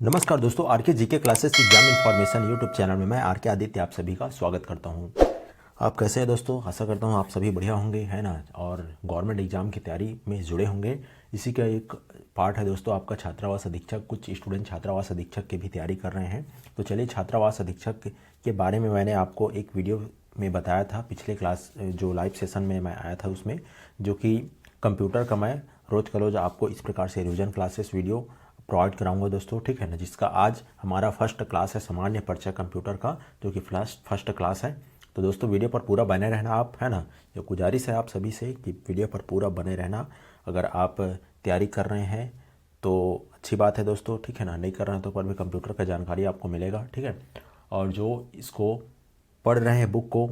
नमस्कार दोस्तों, आर के GK classes exam information YouTube channel में मैं आर के आदित्य आप सभी का स्वागत करता हूं। आप कैसे हैं दोस्तों? आशा करता हूं आप सभी बढ़िया होंगे, है ना, और गवर्नमेंट एग्जाम की तैयारी में जुड़े होंगे। इसी का एक पार्ट है दोस्तों आपका छात्रावास अधीक्षक। कुछ स्टूडेंट छात्रावास अधीक्षक की भी तैयारी कर रहे हैं। तो चलिए, छात्रावास अधीक्षक के बारे में मैंने आपको एक वीडियो में बताया था, पिछले क्लास जो लाइव सेशन में मैं आया था उसमें, जो कि कंप्यूटर का मैं रोज़ का रोज़ आपको इस प्रकार से रिविजन क्लासेस वीडियो प्रोवाइड कराऊंगा दोस्तों, ठीक है ना। जिसका आज हमारा फर्स्ट क्लास है, सामान्य परिचय कंप्यूटर का, जो कि फर्स्ट क्लास है। तो दोस्तों वीडियो पर पूरा बने रहना आप, है ना। ये गुजारिश है आप सभी से कि वीडियो पर पूरा बने रहना। अगर आप तैयारी कर रहे हैं तो अच्छी बात है दोस्तों, ठीक है ना। नहीं कर रहे हैं तो पर भी कंप्यूटर का जानकारी आपको मिलेगा, ठीक है। और जो इसको पढ़ रहे हैं बुक को,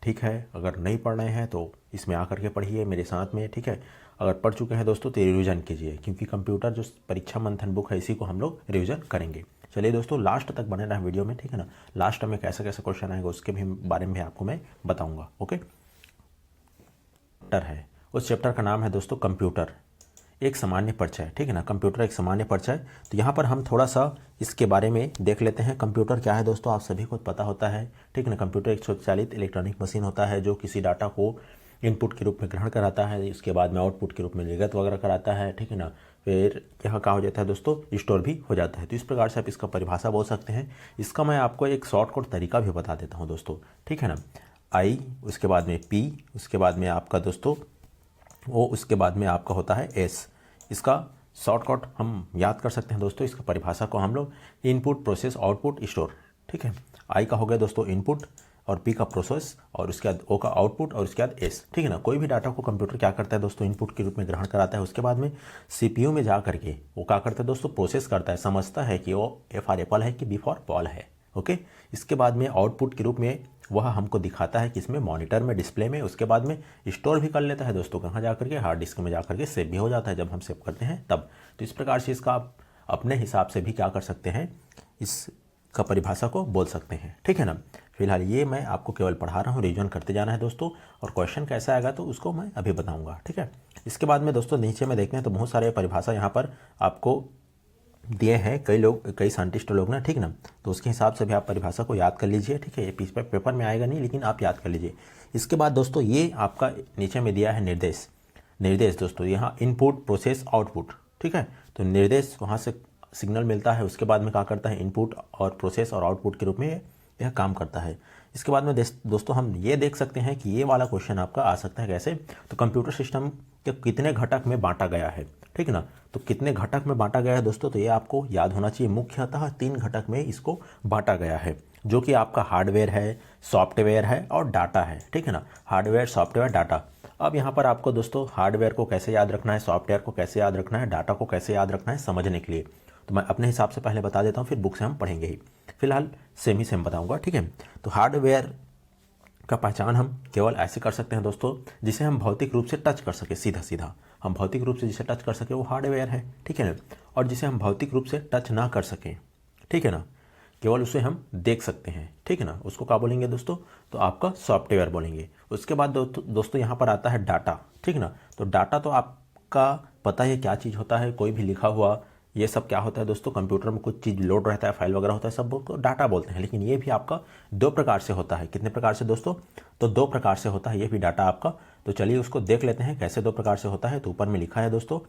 ठीक है, अगर नहीं पढ़ रहे हैं तो इसमें आकर के पढ़िए मेरे साथ में, ठीक है। अगर पढ़ चुके हैं दोस्तों तो रिवीजन कीजिए, क्योंकि कंप्यूटर जो परीक्षा मंथन बुक है इसी को हम लोग रिवीजन करेंगे। चलिए दोस्तों, लास्ट तक बने रहे वीडियो में, ठीक है ना। लास्ट में कैसे कैसे क्वेश्चन आएंगे उसके भी बारे में आपको मैं बताऊंगा, ओके। चैप्टर है, उस चैप्टर का नाम है दोस्तों कंप्यूटर एक सामान्य परिचय, ठीक है ना। कंप्यूटर एक सामान्य परिचय। तो यहाँ पर हम थोड़ा सा इसके बारे में देख लेते हैं। कंप्यूटर क्या है दोस्तों, आप सभी को पता होता है, ठीक है ना। कंप्यूटर एक स्वचालित इलेक्ट्रॉनिक मशीन होता है जो किसी डाटा को इनपुट के रूप में ग्रहण कराता है, इसके बाद में आउटपुट के रूप में निर्गत वगैरह कराता है, ठीक है ना। फिर यहाँ क्या हो जाता है दोस्तों, स्टोर भी हो जाता है। तो इस प्रकार से आप इसका परिभाषा बोल सकते हैं। इसका मैं आपको एक शॉर्टकट तरीका भी बता देता हूँ दोस्तों, ठीक है ना। आई, उसके बाद में पी, उसके बाद में आपका दोस्तों ओ, उसके बाद में आपका होता है एस। इसका शॉर्टकट हम याद कर सकते हैं दोस्तों। इसका परिभाषा को हम लोग इनपुट, प्रोसेस, आउटपुट, स्टोर, ठीक है। आई का हो गया दोस्तों इनपुट, और पी का प्रोसेस, और उसके बाद ओ का आउटपुट, और उसके बाद एस, ठीक है ना। कोई भी डाटा को कंप्यूटर क्या करता है दोस्तों, इनपुट के रूप में ग्रहण कराता है। उसके बाद में सीपीयू में जा करके वो क्या करता है दोस्तों, प्रोसेस करता है, समझता है कि वो ए फॉर एप्पल है कि बी फॉर बॉल है, ओके। इसके बाद में आउटपुट के रूप में वह हमको दिखाता है कि इसमें मॉनिटर में, डिस्प्ले में। उसके बाद में स्टोर भी कर लेता है दोस्तों, कहाँ जा करके, हार्ड डिस्क में जा करके सेव भी हो जाता है जब हम सेव करते हैं तब। तो इस प्रकार से इसका आप अपने हिसाब से भी क्या कर सकते हैं, इसका परिभाषा को बोल सकते हैं, ठीक है ना। फिलहाल ये मैं आपको केवल पढ़ा रहा हूँ, रिवीजन करते जाना है दोस्तों। और क्वेश्चन कैसा आएगा तो उसको मैं अभी बताऊँगा, ठीक है। इसके बाद में दोस्तों नीचे में देखते हैं तो बहुत सारे परिभाषा यहाँ पर आपको दिए हैं, कई लोग, कई साइंटिस्ट लोग ना, ठीक ना। तो उसके हिसाब से भी आप परिभाषा को याद कर लीजिए, ठीक है। ये पेपर में आएगा नहीं, लेकिन आप याद कर लीजिए। इसके बाद दोस्तों ये आपका नीचे में दिया है निर्देश दोस्तों, यहाँ इनपुट, प्रोसेस, आउटपुट, ठीक है। तो निर्देश, वहाँ से सिग्नल मिलता है, उसके बाद में क्या करता है, इनपुट और प्रोसेस और आउटपुट के रूप में यह काम करता है। इसके बाद में दोस्तों हम ये देख सकते हैं कि ये वाला क्वेश्चन आपका आ सकता है कैसे, तो कंप्यूटर सिस्टम के कितने घटक में बांटा गया है, ठीक है ना। तो कितने घटक में बांटा गया है दोस्तों, तो ये आपको याद होना चाहिए। मुख्यतः 3 घटक में इसको बांटा गया है, जो कि आपका हार्डवेयर है, सॉफ्टवेयर है और डाटा है, ठीक है ना। Hardware, software, data. अब यहाँ पर आपको दोस्तों हार्डवेयर को कैसे याद रखना है, सॉफ्टवेयर को कैसे याद रखना है, डाटा को कैसे याद रखना है समझने के लिए, तो मैं अपने हिसाब से पहले बता देता हूँ, फिर बुक से हम पढ़ेंगे ही। फिलहाल सेम ही सेम बताऊँगा, ठीक है। तो हार्डवेयर का पहचान हम केवल ऐसे कर सकते हैं दोस्तों, जिसे हम भौतिक रूप से टच कर सके, सीधा सीधा हम भौतिक रूप से जिसे टच कर सके वो हार्डवेयर है, ठीक है ना। और जिसे हम भौतिक रूप से टच ना कर सकें, ठीक है ना, केवल उसे हम देख सकते हैं, ठीक है ना, उसको क्या बोलेंगे दोस्तों, तो आपका सॉफ्टवेयर बोलेंगे। उसके बाद दोस्तों यहाँ पर आता है डाटा, ठीक है ना। तो डाटा तो आपका पता है क्या चीज़ होता है, कोई भी लिखा हुआ ये सब क्या होता है दोस्तों, कंप्यूटर में कुछ चीज़ लोड रहता है, फाइल वगैरह होता है, सब को डाटा बोलते हैं। लेकिन ये भी आपका 2 प्रकार से होता है। कितने प्रकार से दोस्तों, तो 2 प्रकार से होता है ये भी डाटा आपका। तो चलिए उसको देख लेते हैं कैसे 2 प्रकार से होता है। तो ऊपर में लिखा है दोस्तों,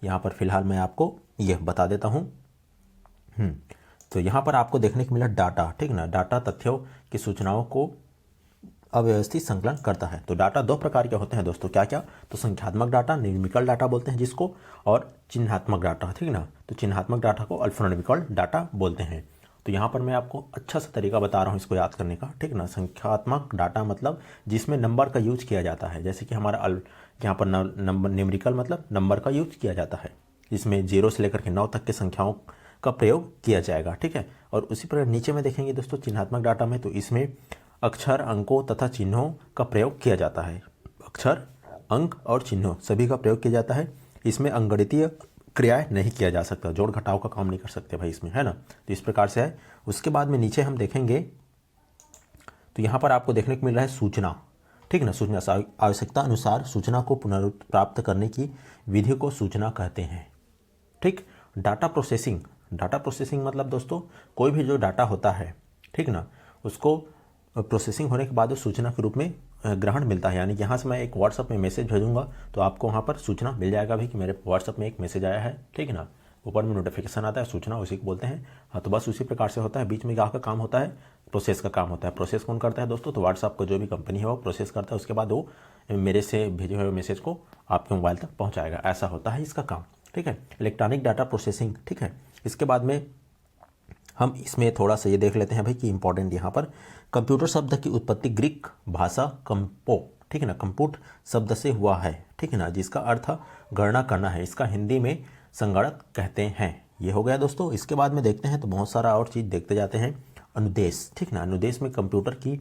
यहाँ पर फिलहाल मैं आपको ये बता देता हूँ। तो यहाँ पर आपको देखने को मिला डाटा, ठीक ना। डाटा तथ्यों की सूचनाओं को अव्यवस्थित संकलन करता है। तो डाटा 2 प्रकार के होते हैं दोस्तों, क्या क्या, तो संख्यात्मक डाटा, न्यूमेरिकल डाटा बोलते हैं जिसको, और चिन्हात्मक डाटा, ठीक ना। तो चिन्हात्मक डाटा को अल्फान्यूमेरिकल डाटा बोलते हैं। तो यहाँ पर मैं आपको अच्छा सा तरीका बता रहा हूँ इसको याद करने का, ठीक ना। संख्यात्मक डाटा मतलब जिसमें नंबर का यूज किया जाता है, जैसे कि हमारा यहाँ पर नंबर, न्यूमेरिकल मतलब नंबर का यूज किया जाता है, जिसमें 0 से लेकर के 9 तक के संख्याओं का प्रयोग किया जाएगा, ठीक है। और उसी प्रकार नीचे में देखेंगे दोस्तों चिन्हात्मक डाटा में, तो इसमें अक्षर, अंकों तथा चिन्हों का प्रयोग किया जाता है। अक्षर, अंक और चिन्हों सभी का प्रयोग किया जाता है। इसमें अंकगणितीय क्रियाएं नहीं किया जा सकता, जोड़ घटाव का काम नहीं कर सकते भाई इसमें, है ना। तो इस प्रकार से है। उसके बाद में नीचे हम देखेंगे तो यहाँ पर आपको देखने को मिल रहा है सूचना, ठीक ना। सूचना, आवश्यकता अनुसार सूचना को पुनरुत्प्राप्त करने की विधि को सूचना कहते हैं, ठीक। डाटा प्रोसेसिंग डाटा प्रोसेसिंग मतलब दोस्तों कोई भी जो डाटा होता है, ठीक ना, उसको प्रोसेसिंग होने के बाद उस सूचना के रूप में ग्रहण मिलता है। यानी कि यहाँ से मैं एक व्हाट्सअप में मैसेज भेजूंगा तो आपको वहाँ पर सूचना मिल जाएगा भाई कि मेरे व्हाट्सअप में एक मैसेज आया है, ठीक है ना, ऊपर में नोटिफिकेशन आता है, सूचना उसी को बोलते हैं। हाँ, तो बस उसी प्रकार से होता है। बीच में क्या का काम होता है, प्रोसेस का काम होता है। प्रोसेस कौन करता है दोस्तों, तो व्हाट्सअप को जो भी कंपनी है वो प्रोसेस करता है, उसके बाद वो मेरे से भेजे हुए मैसेज को आपके मोबाइल तक पहुँचाएगा। ऐसा होता है इसका काम, ठीक है, इलेक्ट्रॉनिक डाटा प्रोसेसिंग, ठीक है। इसके बाद में हम इसमें थोड़ा सा ये देख लेते हैं भाई कि इंपॉर्टेंट यहाँ पर कंप्यूटर शब्द की उत्पत्ति ग्रीक भाषा कंपो, ठीक है ना, कंप्यूट शब्द से हुआ है, ठीक है ना, जिसका अर्थ गणना करना है। इसका हिंदी में संगणक कहते हैं। ये हो गया दोस्तों। इसके बाद में देखते हैं तो बहुत सारा और चीज़ देखते जाते हैं। अनुदेश, ठीक ना, अनुदेश में कंप्यूटर की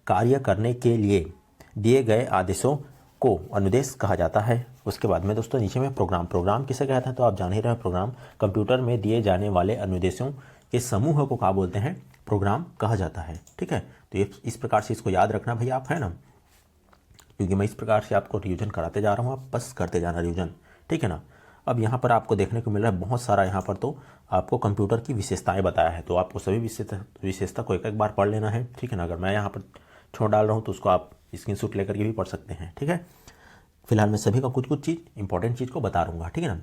कार्य करने के लिए दिए गए आदेशों को अनुदेश कहा जाता है। उसके बाद में दोस्तों नीचे में प्रोग्राम किसे कहते हैं, तो आप जान ही रहे हैं, प्रोग्राम कंप्यूटर में दिए जाने वाले अनुदेशों के समूह को क्या बोलते हैं, प्रोग्राम कहा जाता है, ठीक है। तो ये इस प्रकार से इसको याद रखना भैया आप, है ना, क्योंकि मैं इस प्रकार से आपको रिवीजन कराते जा रहा हूँ, आप बस करते जाना रिवीजन, ठीक है ना। अब यहाँ पर आपको देखने को मिल रहा है बहुत सारा, यहाँ पर तो आपको कंप्यूटर की विशेषताएं बताया है, तो आपको सभी विशेषता को एक एक बार पढ़ लेना है, ठीक है ना। अगर मैं यहाँ पर छोड़ डाल रहा हूँ तो उसको आप स्क्रीनशॉट लेकर के भी पढ़ सकते हैं, ठीक है। फिलहाल मैं सभी का कुछ कुछ चीज़ इंपॉर्टेंट चीज़ को बता दूंगा, ठीक है ना।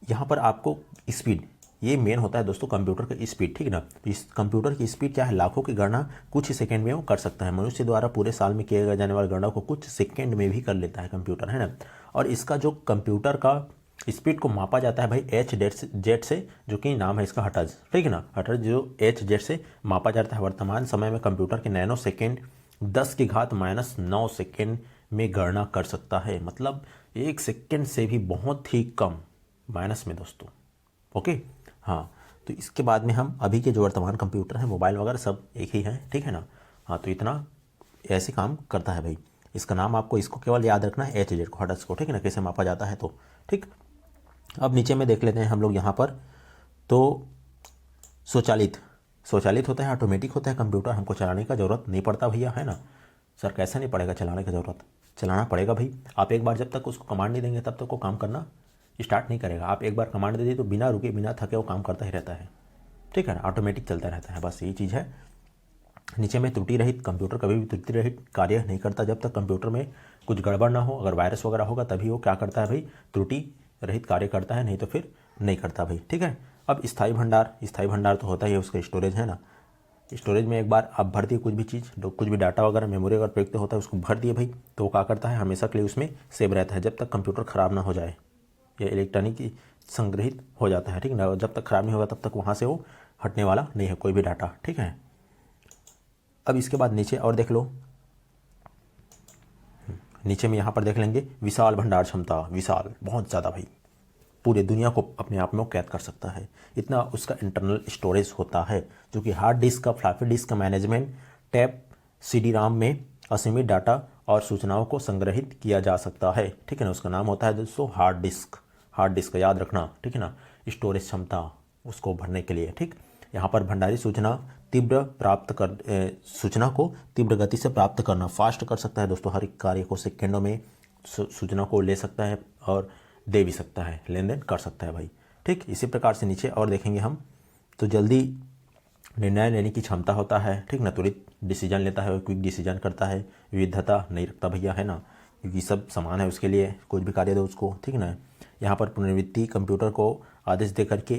यहाँ पर आपको स्पीड, ये मेन होता है दोस्तों कंप्यूटर का स्पीड, ठीक है ना। तो इस कंप्यूटर की स्पीड क्या है, लाखों की गणना कुछ ही सेकंड में वो कर सकता है। मनुष्य द्वारा पूरे साल में किए जाने वाली गणना को कुछ सेकंड में भी कर लेता है कंप्यूटर, है ना। और इसका जो कंप्यूटर का स्पीड को मापा जाता है भाई एच जेड से, जो कि नाम है इसका हर्ट्ज, ठीक है ना। हर्ट्ज जो एच जेड से मापा जाता है। वर्तमान समय में कंप्यूटर के नैनो सेकेंड 10⁻⁹ सेकेंड में गणना कर सकता है, मतलब 1 सेकेंड से भी बहुत ही कम माइनस में दोस्तों, ओके। हाँ, तो इसके बाद में हम अभी के जो वर्तमान कंप्यूटर हैं, मोबाइल वगैरह सब एक ही हैं, ठीक है ना। हाँ, तो इतना ऐसे काम करता है भाई। इसका नाम आपको इसको केवल याद रखना है, एच जेड को, हर्ट्ज को, ठीक है ना, कैसे मापा जाता है तो, ठीक। अब नीचे में देख लेते हैं हम लोग यहाँ पर, तो स्वचालित होता है, ऑटोमेटिक होता है कंप्यूटर, हमको चलाने का ज़रूरत नहीं पड़ता भैया, है ना। सर कैसे नहीं पड़ेगा चलाने की ज़रूरत, चलाना पड़ेगा भाई। आप एक बार जब तक उसको कमांड नहीं देंगे तब तक वो काम करना स्टार्ट नहीं करेगा। आप एक बार कमांड दे दी तो बिना रुके बिना थके वो काम करता ही रहता है, ठीक है ना, ऑटोमेटिक चलता रहता है, बस यही चीज़ है। नीचे में त्रुटि रहित, कंप्यूटर कभी भी त्रुटि रहित कार्य नहीं करता जब तक कंप्यूटर में कुछ गड़बड़ ना हो। अगर वायरस वगैरह होगा तभी वो क्या करता है भाई, त्रुटि रहित कार्य करता है, नहीं तो फिर नहीं करता भाई, ठीक है। अब स्थायी भंडार तो होता ही है, उसका स्टोरेज, है ना। स्टोरेज में एक बार आप भर दिए कुछ भी चीज़, कुछ भी डाटा वगैरह, मेमोरी अगर प्रयुक्त होता है उसको भर दिए भाई, तो वो क्या करता है, हमेशा के लिए उसमें सेव रहता है जब तक कंप्यूटर ख़राब ना हो जाए या इलेक्ट्रॉनिक संग्रहित हो जाता है, ठीक है ना। जब तक ख़राब नहीं होगा तब तक वहाँ से वो हटने वाला नहीं है कोई भी डाटा, ठीक है। अब इसके बाद नीचे और देख लो, नीचे में यहाँ पर देख लेंगे विशाल भंडार क्षमता, विशाल बहुत ज़्यादा भाई, पूरे दुनिया को अपने आप में कैद कर सकता है, इतना उसका इंटरनल स्टोरेज होता है, जो कि हार्ड डिस्क का, फ्लॉपी डिस्क का मैनेजमेंट टैब CD RAM में असीमित डाटा और सूचनाओं को संग्रहित किया जा सकता है, ठीक है ना। उसका नाम होता है दोस्तों हार्ड डिस्क याद रखना, ठीक है ना। स्टोरेज क्षमता उसको भरने के लिए, ठीक। यहाँ पर भंडारी सूचना को तीव्र गति से प्राप्त करना, फास्ट कर सकता है दोस्तों, हर एक कार्य को सेकेंडों में सूचना को ले सकता है और दे भी सकता है, लेन देन कर सकता है भाई, ठीक। इसी प्रकार से नीचे और देखेंगे हम, तो जल्दी निर्णय लेने की क्षमता होता है, ठीक ना, त्वरित डिसीजन लेता है, क्विक डिसीजन करता है, विविधता नहीं रखता भैया, है ना, क्योंकि सब समान है उसके लिए, कुछ भी कार्य दो उसको, ठीक ना। यहाँ पर पुनरावृत्ति, कंप्यूटर को आदेश दे करके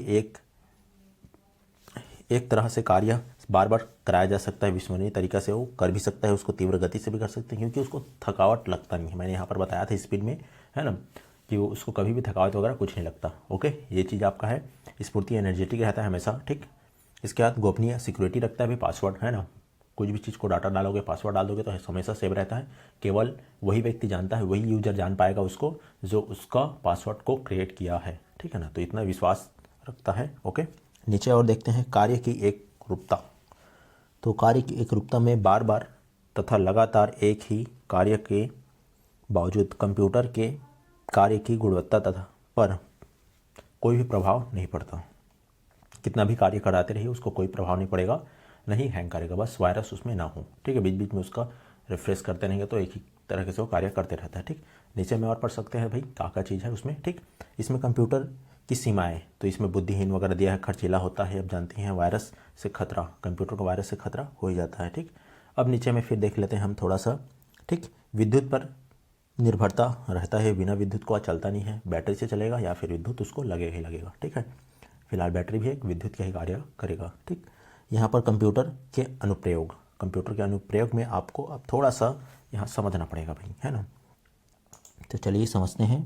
एक तरह से कार्य बार बार कराया जा सकता है, विश्वसनीय तरीका से वो कर भी सकता है, उसको तीव्र गति से भी कर सकते हैं, क्योंकि उसको थकावट लगता नहीं है। मैंने यहाँ पर बताया था स्पीड में, है ना, कि वो उसको कभी भी थकावट वगैरह कुछ नहीं लगता, ओके। ये चीज़ आपका है, स्फूर्ति एनर्जेटिक रहता है हमेशा, ठीक। इसके बाद गोपनीय सिक्योरिटी रखता है भी, पासवर्ड, है ना, कुछ भी चीज़ को डाटा डालोगे, पासवर्ड डाल दोगे तो हमेशा सेव रहता है, केवल वही व्यक्ति जानता है, वही यूजर जान पाएगा उसको जो उसका पासवर्ड को क्रिएट किया है, ठीक है ना। तो इतना विश्वास रखता है, ओके। नीचे और देखते हैं कार्य की एक रूपता, तो कार्य की एक रूपता में बार बार तथा लगातार एक ही कार्य के बावजूद कंप्यूटर के कार्य की गुणवत्ता तथा पर कोई भी प्रभाव नहीं पड़ता। कितना भी कार्य कराते रहिए उसको कोई प्रभाव नहीं पड़ेगा, नहीं हैंग करेगा, बस वायरस उसमें ना हो, ठीक है। बीच बीच में उसका रिफ्रेश करते रहेंगे तो एक ही तरीके से वो कार्य करते रहता है, ठीक। नीचे में और पढ़ सकते हैं भाई क्या क्या चीज़ है उसमें, ठीक। इसमें कंप्यूटर की सीमाएं, तो इसमें बुद्धिहीन वगैरह दिया है, खर्चीला होता है, अब जानते हैं, वायरस से खतरा, कंप्यूटर को वायरस से खतरा हो ही जाता है। ठीक, अब नीचे में फिर देख लेते हैं हम थोड़ा सा। ठीक, विद्युत पर निर्भरता रहता है, बिना विद्युत को चलता नहीं है, बैटरी से चलेगा या फिर विद्युत उसको लगेगा ही लगेगा। ठीक है, फिलहाल बैटरी भी एक विद्युत का ही कार्य करेगा। ठीक, यहाँ पर कंप्यूटर के अनुप्रयोग, कंप्यूटर के अनुप्रयोग में आपको अब थोड़ा सा यहाँ समझना पड़ेगा भाई, है ना। तो चलिए समझते हैं।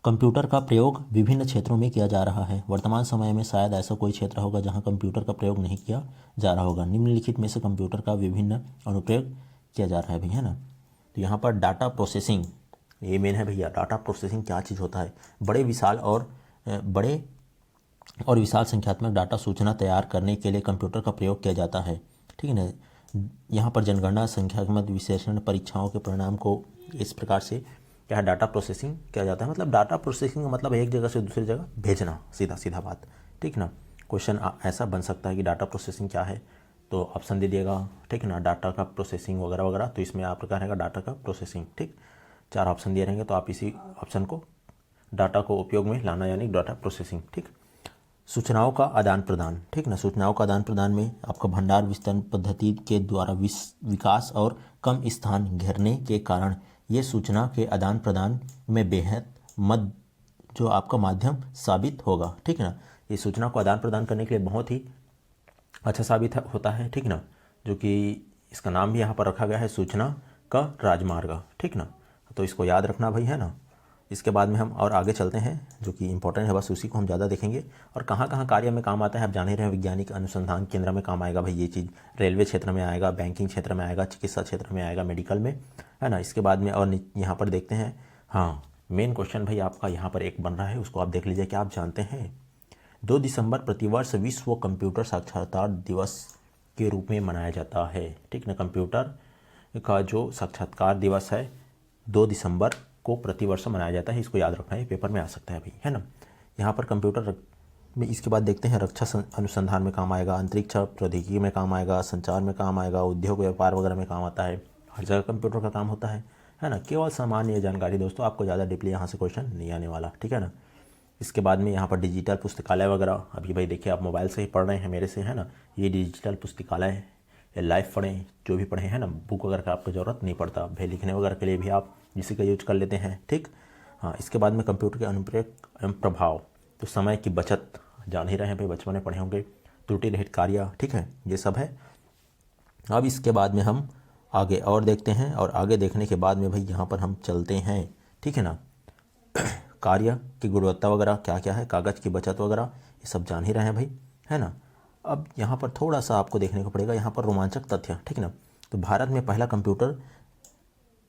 कंप्यूटर का प्रयोग विभिन्न क्षेत्रों में किया जा रहा है। वर्तमान समय में शायद ऐसा कोई क्षेत्र होगा जहां कंप्यूटर का प्रयोग नहीं किया जा रहा होगा। निम्नलिखित में से कंप्यूटर का विभिन्न अनुप्रयोग किया जा रहा है भाई, है ना। तो यहाँ पर डाटा प्रोसेसिंग, ये मेन है भैया। डाटा प्रोसेसिंग क्या चीज़ होता है? बड़े और विशाल संख्यात्मक डाटा सूचना तैयार करने के लिए कंप्यूटर का प्रयोग किया जाता है। ठीक है ना। यहाँ पर जनगणना, संख्यात्मक विश्लेषण, परीक्षाओं के परिणाम को इस प्रकार से क्या है, डाटा प्रोसेसिंग किया जाता है। मतलब डाटा प्रोसेसिंग का मतलब एक जगह से दूसरी जगह भेजना, सीधा सीधा बात। ठीक ना। क्वेश्चन ऐसा बन सकता है कि डाटा प्रोसेसिंग क्या है, तो ऑप्शन दे दिएगा। ठीक ना, डाटा का प्रोसेसिंग वगैरह वगैरह, तो इसमें आपका रहेगा डाटा का प्रोसेसिंग। ठीक, 4 ऑप्शन दिए रहेंगे, तो आप इसी ऑप्शन को डाटा को उपयोग में लाना, यानी डाटा प्रोसेसिंग। ठीक, सूचनाओं का आदान प्रदान। ठीक ना, सूचनाओं का आदान प्रदान में आपका भंडार विस्तार पद्धति के द्वारा विकास और कम स्थान घेरने के कारण ये सूचना के आदान प्रदान में बेहद मद जो आपका माध्यम साबित होगा। ठीक ना, ये सूचना को आदान प्रदान करने के लिए बहुत ही अच्छा साबित होता है। ठीक ना, जो कि इसका नाम भी यहाँ पर रखा गया है, सूचना का राजमार्ग। ठीक ना, तो इसको याद रखना भाई, है ना। इसके बाद में हम और आगे चलते हैं, जो कि इंपॉर्टेंट है, बस उसी को हम ज़्यादा देखेंगे। और कहाँ कहाँ कार्य में काम आता है आप जान ही रहे हैं। वैज्ञानिक अनुसंधान केंद्र में काम आएगा भाई ये चीज़, रेलवे क्षेत्र में आएगा, बैंकिंग क्षेत्र में आएगा, चिकित्सा क्षेत्र में आएगा, मेडिकल में, है ना। इसके बाद में और यहाँ पर देखते हैं, हाँ मेन क्वेश्चन भाई आपका यहाँ पर एक बन रहा है, उसको आप देख लीजिए। क्या आप जानते हैं 2 दिसंबर प्रतिवर्ष विश्व कंप्यूटर साक्षरता दिवस के रूप में मनाया जाता है। ठीक ना, कंप्यूटर का जो साक्षात्कार दिवस है 2 दिसंबर को प्रतिवर्ष मनाया जाता है। इसको याद रखना है, पेपर में आ सकता है भाई, है ना। यहाँ पर कंप्यूटर में इसके बाद देखते हैं, रक्षा अनुसंधान में काम आएगा, अंतरिक्ष प्रौद्योगिकी में काम आएगा, संचार में काम आएगा, उद्योग व्यापार वगैरह में काम आता है। हर जगह कंप्यूटर का काम होता है ना। केवल सामान्य जानकारी दोस्तों, आपको ज़्यादा डीपली यहाँ से क्वेश्चन नहीं आने वाला। ठीक है ना। इसके बाद में यहाँ पर डिजिटल पुस्तकालय वगैरह, अभी भाई देखिए आप मोबाइल से ही पढ़ रहे हैं मेरे से, है ना। ये डिजिटल पुस्तकालय है, या लाइव पढ़ें, जो भी पढ़ें, है ना। बुक वगैरह का आपको ज़रूरत नहीं पड़ता भाई, लिखने वगैरह के लिए भी आप इसी का यूज कर लेते हैं। ठीक, हाँ। इसके बाद में कंप्यूटर के अनुप्रयोग एवं प्रभाव, तो समय की बचत, जान ही रहे हैं भाई, बचपन में पढ़े होंगे, त्रुटि रहित कार्य। ठीक है, ये सब है। अब इसके बाद में हम आगे और देखते हैं, और आगे देखने के बाद में भाई यहाँ पर हम चलते हैं। ठीक है ना, कार्य की गुणवत्ता वगैरह क्या क्या है, कागज़ की बचत वगैरह, ये सब जान ही रहे हैं भाई, है ना। अब यहाँ पर थोड़ा सा आपको देखने को पड़ेगा, यहाँ पर रोमांचक तथ्य। ठीक ना, तो भारत में पहला कंप्यूटर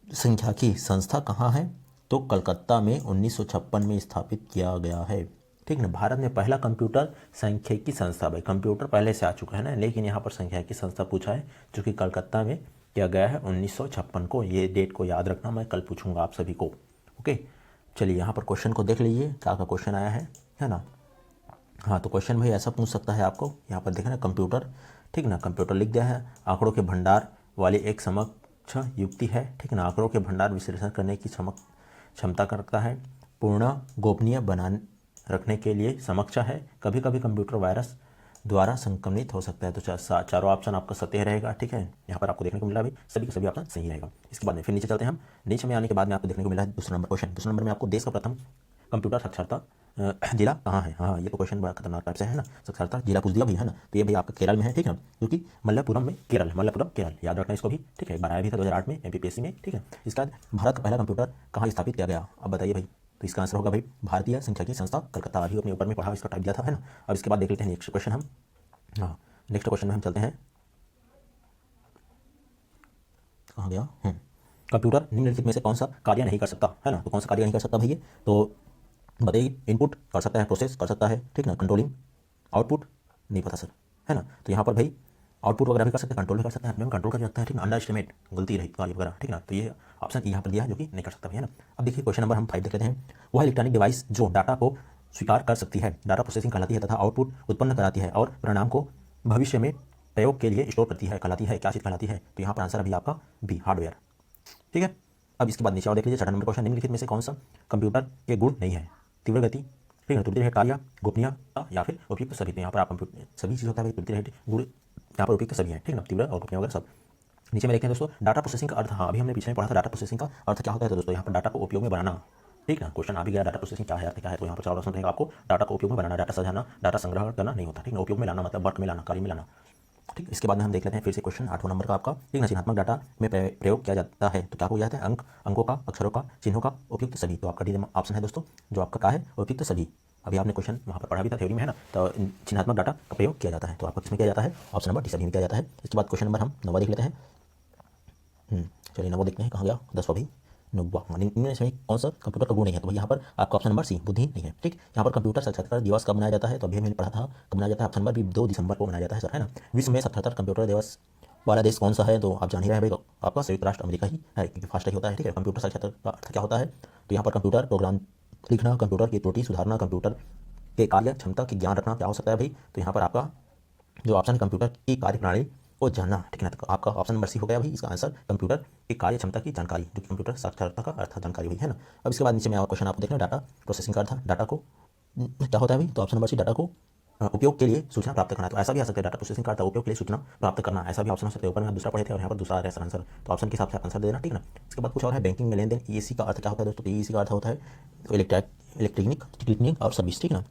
सांख्यिकी संस्था कहाँ है, तो कलकत्ता में 1956 में स्थापित किया गया है। ठीक ना, भारत में पहला कंप्यूटर सांख्यिकी संस्था, भाई कंप्यूटर पहले से आ चुका है ना, लेकिन यहाँ पर सांख्यिकी संस्था पूछा है, जो कि कलकत्ता में किया गया है 1956 को। ये डेट को याद रखना, मैं कल पूछूंगा आप सभी को। ओके, चलिए यहाँ पर क्वेश्चन को देख लीजिए, क्या का क्वेश्चन आया है ना। हाँ, तो क्वेश्चन भाई ऐसा पूछ सकता है आपको, यहाँ पर देखना कंप्यूटर। ठीक ना, कंप्यूटर लिख दिया है, आंकड़ों के भंडार वाली एक समक्ष युक्ति है। ठीक ना, आंकड़ों के भंडार विश्लेषण करने की क्षमता रखता है, पूर्ण गोपनीय बनाने रखने के लिए समक्ष है, कभी कभी कंप्यूटर वायरस द्वारा संक्रमित हो सकता है। तो चारों ऑप्शन आपका सत्य रहेगा। ठीक है, यहाँ पर आपको देखने को मिला भाई, सभी के सभी ऑप्शन सही रहेगा। इसके बाद में फिर नीचे चलते हैं हम। नीचे में आने के बाद में आपको देखने को मिला है दूसरा नंबर क्वेश्चन। दूसरा नंबर में आपको देश का प्रथम कंप्यूटर साक्षरता जिला कहाँ है। हाँ, ये तो क्वेश्चन बड़ा खतरनाक टाइप से है ना, साक्षरता जिला पूछ दिया भी, है ना। तो ये भाई आपका केरल में है। ठीक है, क्योंकि मल्लपुरम में केरल, मल्लपुरम केरल, याद रखना इसको भी। ठीक है, एक बार आया भी था 2008 में MPPSC में। ठीक है, इसके बाद भारत का पहला कंप्यूटर कहाँ स्थापित किया गया, अब बताइए भाई। तो इसका आंसर होगा भाई भारतीय सांख्यिकी संस्था कलकत्ता। अभी अपने ऊपर में पढ़ा, इसका टाइप दिया था, है ना। अब इसके बाद देख लेते हैं नेक्स्ट क्वेश्चन हम। हाँ, नेक्स्ट क्वेश्चन में हम चलते हैं, कहाँ गया। कंप्यूटर निम्नलिखित में से कौन सा कार्य नहीं कर सकता, है ना। तो कौन सा कार्य नहीं कर सकता भैया, तो बताइए। इनपुट कर सकता है, प्रोसेस कर सकता है, ठीक ना। कंट्रोलिंग, आउटपुट नहीं पता सर, है ना। तो यहाँ पर भाई आउटपुट वगैरह भी कर सकते हैं, कंट्रोल भी कर सकते हैं, कंट्रोल कर सकता है, ठीक ना। अंडर एस्टिमेट, गलती रही कार्य वगैरह, ठीक ना। तो ये ऑप्शन यहाँ पर दिया है, जो कि नहीं कर सकता, है ना। अब देखिए क्वेश्चन नंबर हम 5 देख लेते हैं। वह इलेक्ट्रॉनिक डिवाइस जो डाटा को स्वीकार कर सकती है, डाटा प्रोसेसिंग कहलाती है, तथा आउटपुट उत्पन्न कराती है और परिणाम को भविष्य में प्रयोग के लिए स्टोर करती है, कहलाती है, क्या चीज़ कहलाती है। तो यहाँ पर आंसर अभी आपका बी, हार्डवेयर। ठीक है, अब इसके बाद नीचे और देख लीजिए, 6 नंबर क्वेश्चन। निम्नलिखित में से कौन सा कंप्यूटर के गुण नहीं है, तीव्र गति, ठीक है। त्रुटि रहित कार्य, गोपनीयता या फिर उपयुक्त सभी। तो यहाँ पर आप कंप्यूटर सभी चीज़ होता है भाई, त्रुटि रहित गुण यहाँ पर उपयुक्त सभी है, ठीक है ना, तीव्र और गोपनीय वगैरह सब। नीचे में देखते हैं दोस्तों डाटा प्रोसेसिंग का अर्थ। हाँ, अभी हमने पीछे में पढ़ा था डाटा प्रोसेसिंग का अर्थ क्या होता है। तो दोस्तों यहाँ पर डाटा को उपयोग में बनाना, ठीक है ना, क्वेश्चन आ भी गया डाटा प्रोसेसिंग क्या है, अर्थ क्या है। तो यहाँ पर 4 ऑप्शन रहेगा आपको। डाटा को उपयोग में बनाना, डाटा सजाना, डाटा संग्रह करना नहीं होता, ठीक है। उपयोग में लाना मतलब वर्क में लाना, कार्य में लाना, ठीक। इसके बाद में हम देख लेते हैं फिर से क्वेश्चन 8वां नंबर का आपका, ठीक है। चिन्हात्मक डाटा में प्रयोग किया जाता है तो क्या हो जाता है, अंकों का, अक्षरों का, चिन्हों का, उपयुक्त सभी। तो आपका डी ऑप्शन है दोस्तों जो आपका क्या है, उपयुक्त सभी। अभी आपने क्वेश्चन वहाँ पर पढ़ा भी था थ्योरी में, है ना। तो चिन्हात्मक डाटा का प्रयोग किया जाता है तो आपका किसमें किया जाता है, ऑप्शन नंबर डी सभी में किया जाता है। इसके बाद क्वेश्चन नंबर हम 9वां देख लेते हैं। चलिए 9वां देखते हैं कहाँ गया, 10वां भी। 9वां, इनमें से कौन सा कंप्यूटर का गुण नहीं है। तो यहाँ पर आपका ऑप्शन नंबर सी बुद्धि नहीं है, ठीक। यहाँ पर कंप्यूटर साक्षात्कार दिवस कब मनाया जाता है। तो अभी मैंने पढ़ा था कब मनाया जाता है, ऑप्शन नंबर भी 2 दिसंबर को मनाया जाता है सर, है ना। विश्व में 77 कंप्यूटर दिवस वाला देश कौन सा है। तो आप जान ही रहे हैं भाई, आपका संयुक्त राष्ट्र अमेरिका ही है, क्योंकि फास्ट ही होता है, ठीक है। कंप्यूटर साक्षात्कार का अर्थ क्या होता है। तो यहाँ पर कंप्यूटर प्रोग्राम लिखना, कंप्यूटर की त्रुटि सुधारना, कंप्यूटर के कार्य क्षमता की ज्ञान रखना क्या हो सकता है भाई। तो यहाँ पर आपका जो ऑप्शन कंप्यूटर की कार्यप्रणाली को जानना, ठीक है ना। तो आपका ऑप्शन नंबर सी हो गया भाई इसका आंसर, कंप्यूटर की कार्य क्षमता की जानकारी, जो कि कंप्यूटर साक्षरता का अर्थ जानकारी हुई, है ना। अब इसके बाद नीचे में क्वेश्चन आपको देखना, डाटा प्रोसेसिंग का अर्थ, डाटा को क्या होता है भाई। तो ऑप्शन नंबर सी डाटा को उपयोग के लिए सूचना प्राप्त करना। तो ऐसा भी आ सकता है, डाटा प्रोसेसिंग का अर्थ उपयोग के लिए सूचना प्राप्त करना, ऐसा भी ऑप्शन हो सकता है। ऊपर में आप दूसरा पढ़े थे और यहाँ पर दूसरा आ रहा है आंसर, तो ऑप्शन के हिसाब से आप आंसर दे देना, ठीक है ना। इसके बाद कुछ और है, बैंकिंग में लेन देन, ईएसी का अर्थ क्या होता है दोस्तों। तो ईएसी का अर्थ होता है इलेक्ट्रॉनिक और सर्विस, ठीक है ना।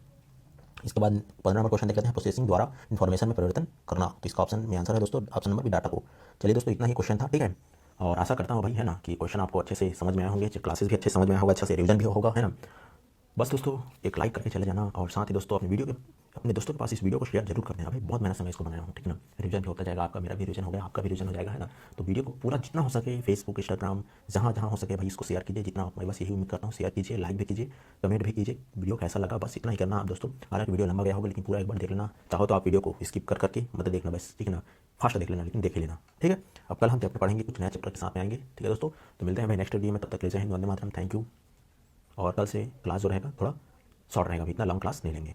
इसके बाद 15 नंबर क्वेश्चन देख लेते हैं, प्रोसेसिंग द्वारा इन्फॉर्मेशन में परिवर्तन करना। तो इसका ऑप्शन में आंसर है दोस्तों ऑप्शन नंबर भी डाटा को। चलिए दोस्तों इतना ही क्वेश्चन था, ठीक है। और आशा करता हूँ भाई, है ना, कि क्वेश्चन आपको अच्छे से समझ में आए होंगे, क्लासेस भी अच्छे समझ में आया होगा, अच्छा से रिवीजन भी होगा, है ना। बस दोस्तों एक लाइक करके चले जाना और साथ ही दोस्तों अपने दोस्तों के पास इस वीडियो को शेयर जरूर कर देना भाई। बहुत मेहनत समय इसको बनाया हूँ, ठीक है ना। रिवीजन भी होता जाएगा आपका, मेरा भी रिवीजन हो गया, आपका भी रिवीजन हो जाएगा, है ना। तो वीडियो को पूरा जितना हो सके फेसबुक, इंस्टाग्राम, जहाँ जहाँ हो सके भाई इसको शेयर कीजिए जितना। मैं बस यही उम्मीद करता हूँ, शेयर कीजिए, लाइक भी कीजिए, कमेंट भी कीजिए। वीडियो कैसा लगा बस इतना ही करना आप दोस्तों। हालांकि वीडियो लंबा गया होगा लेकिन पूरा एक बार देख लेना। चाहो तो आप वीडियो को स्किप करके मतलब देखना बस, ठीक है ना। फास्ट देख लेना लेकिन देख ही लेना, ठीक है। अब कल हम चैप्टर पढ़ेंगे, कुछ नया चैप्टर के साथ में आएंगे, ठीक है दोस्तों। तो मिलते हैं भाई नेक्स्ट वीडियो में, तब तक ले जय हिंद, वंदे मातरम, थैंक यू। और कल से क्लास जो रहेगा थोड़ा शॉर्ट रहेगा, अभी इतना लॉन्ग क्लास नहीं लेंगे।